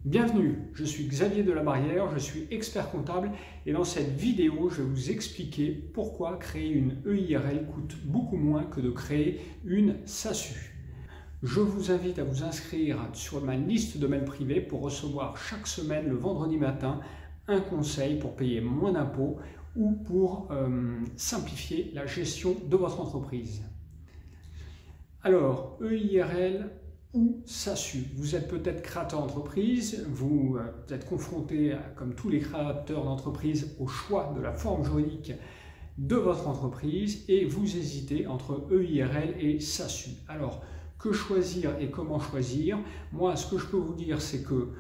Bienvenue, je suis Xavier Delabarrière, je suis expert comptable et dans cette vidéo, je vais vous expliquer pourquoi créer une EIRL coûte beaucoup moins que de créer une SASU. Je vous invite à vous inscrire sur ma liste de mails privés pour recevoir chaque semaine, le vendredi matin, un conseil pour payer moins d'impôts ou pour simplifier la gestion de votre entreprise. Alors, EIRL ou SASU. Vous êtes peut-être créateur d'entreprise, vous êtes confronté, comme tous les créateurs d'entreprise, au choix de la forme juridique de votre entreprise et vous hésitez entre EIRL et SASU. Alors, que choisir et comment choisir? Moi, ce que je peux vous dire, c'est que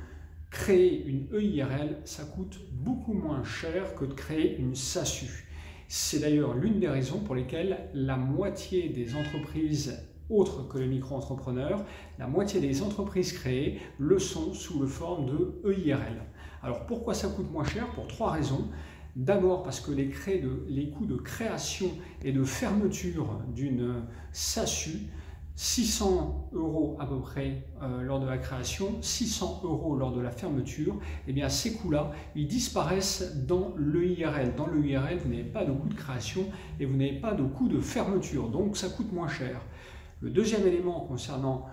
créer une EIRL, ça coûte beaucoup moins cher que de créer une SASU. C'est d'ailleurs l'une des raisons pour lesquelles la moitié des entreprises autres que les micro-entrepreneurs, la moitié des entreprises créées le sont sous la forme de EIRL. Alors pourquoi ça coûte moins cher? Pour trois raisons. D'abord parce que les coûts de création et de fermeture d'une SASU, 600 € à peu près lors de la création, 600 € lors de la fermeture, et bien ces coûts-là, ils disparaissent dans l'EIRL. Dans l'EIRL, vous n'avez pas de coût de création et vous n'avez pas de coût de fermeture, donc ça coûte moins cher. Le deuxième élément concernant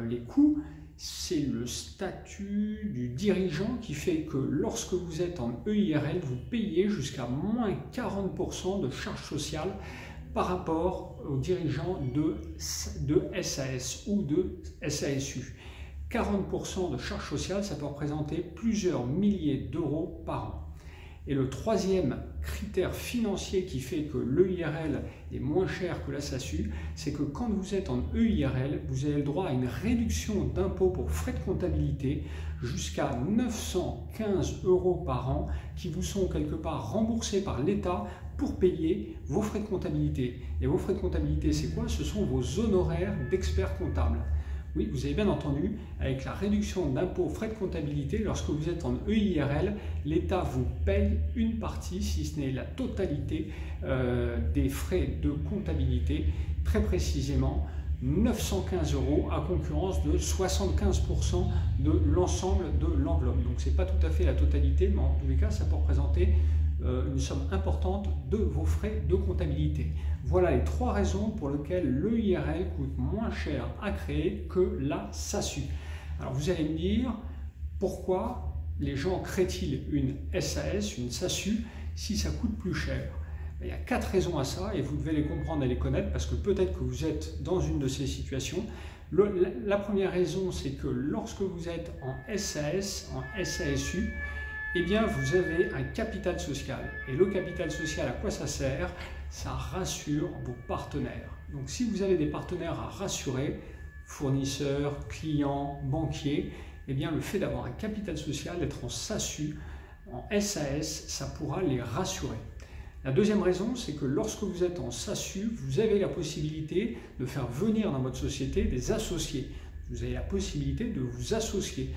les coûts, c'est le statut du dirigeant qui fait que lorsque vous êtes en EIRL, vous payez jusqu'à moins 40% de charges sociales par rapport aux dirigeants de SAS ou de SASU. 40% de charges sociales, ça peut représenter plusieurs milliers d'euros par an. Et le troisième critère financier qui fait que l'EIRL est moins cher que la SASU, c'est que quand vous êtes en EIRL, vous avez le droit à une réduction d'impôt pour frais de comptabilité jusqu'à 915 € par an qui vous sont quelque part remboursés par l'État pour payer vos frais de comptabilité. Et vos frais de comptabilité, c'est quoi? Ce sont vos honoraires d'expert comptable. Oui, vous avez bien entendu, avec la réduction d'impôts frais de comptabilité, lorsque vous êtes en EIRL, l'État vous paye une partie, si ce n'est la totalité, des frais de comptabilité, très précisément 915 € à concurrence de 75% de l'ensemble de l'enveloppe. Donc ce n'est pas tout à fait la totalité, mais en tous les cas, ça peut représenter une somme importante de vos frais de comptabilité. Voilà les trois raisons pour lesquelles l'EIRL coûte moins cher à créer que la SASU. Alors vous allez me dire, pourquoi les gens créent-ils une SAS, une SASU, si ça coûte plus cher? Il y a quatre raisons à ça et vous devez les comprendre et les connaître parce que peut-être que vous êtes dans une de ces situations. La première raison, c'est que lorsque vous êtes en SAS, en SASU, eh bien, vous avez un capital social. Et le capital social, à quoi ça sert? Ça rassure vos partenaires. Donc, si vous avez des partenaires à rassurer, fournisseurs, clients, banquiers, eh bien, le fait d'avoir un capital social, d'être en SASU, en SAS, ça pourra les rassurer. La deuxième raison, c'est que lorsque vous êtes en SASU, vous avez la possibilité de faire venir dans votre société des associés. Vous avez la possibilité de vous associer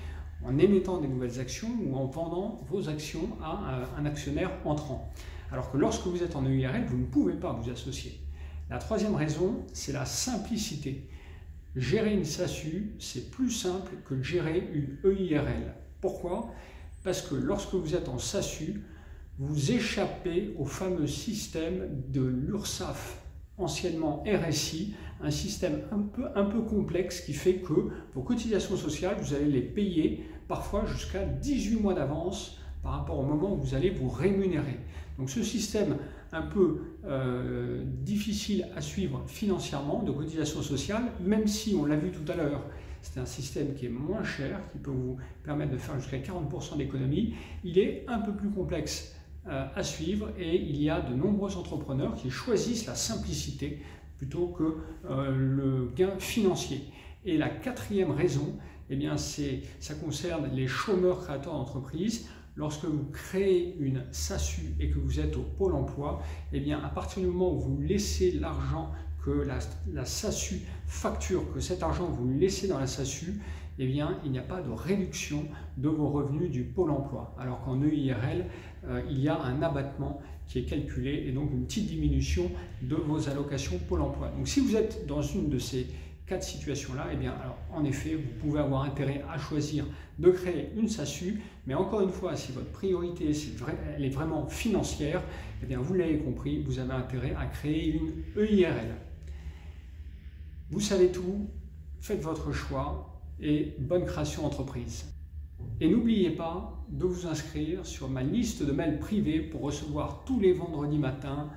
en émettant des nouvelles actions ou en vendant vos actions à un actionnaire entrant. Alors que lorsque vous êtes en EIRL, vous ne pouvez pas vous associer. La troisième raison, c'est la simplicité. Gérer une SASU, c'est plus simple que de gérer une EIRL. Pourquoi? Parce que lorsque vous êtes en SASU, vous échappez au fameux système de l'URSSAF, anciennement RSI, un système un peu complexe qui fait que vos cotisations sociales, vous allez les payer parfois jusqu'à 18 mois d'avance par rapport au moment où vous allez vous rémunérer. Donc ce système un peu difficile à suivre financièrement de cotisations sociales, même si on l'a vu tout à l'heure, c'est un système qui est moins cher, qui peut vous permettre de faire jusqu'à 40% d'économie, il est un peu plus complexe à suivre et il y a de nombreux entrepreneurs qui choisissent la simplicité plutôt que le gain financier. Et la quatrième raison, eh bien, ça concerne les chômeurs créateurs d'entreprise. Lorsque vous créez une SASU et que vous êtes au Pôle emploi, eh bien, à partir du moment où vous laissez l'argent que la SASU facture, que cet argent vous le laissez dans la SASU, eh bien, il n'y a pas de réduction de vos revenus du Pôle emploi. Alors qu'en EIRL, il y a un abattement qui est calculé et donc une petite diminution de vos allocations Pôle emploi. Donc si vous êtes dans une de ces cas de situation-là, eh bien, alors, en effet, vous pouvez avoir intérêt à choisir de créer une SASU, mais encore une fois, si votre priorité elle est vraiment financière, eh bien, vous l'avez compris, vous avez intérêt à créer une EIRL. Vous savez tout, faites votre choix et bonne création d'entreprise. Et n'oubliez pas de vous inscrire sur ma liste de mails privés pour recevoir tous les vendredis matins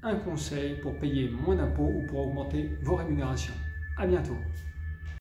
un conseil pour payer moins d'impôts ou pour augmenter vos rémunérations. À bientôt.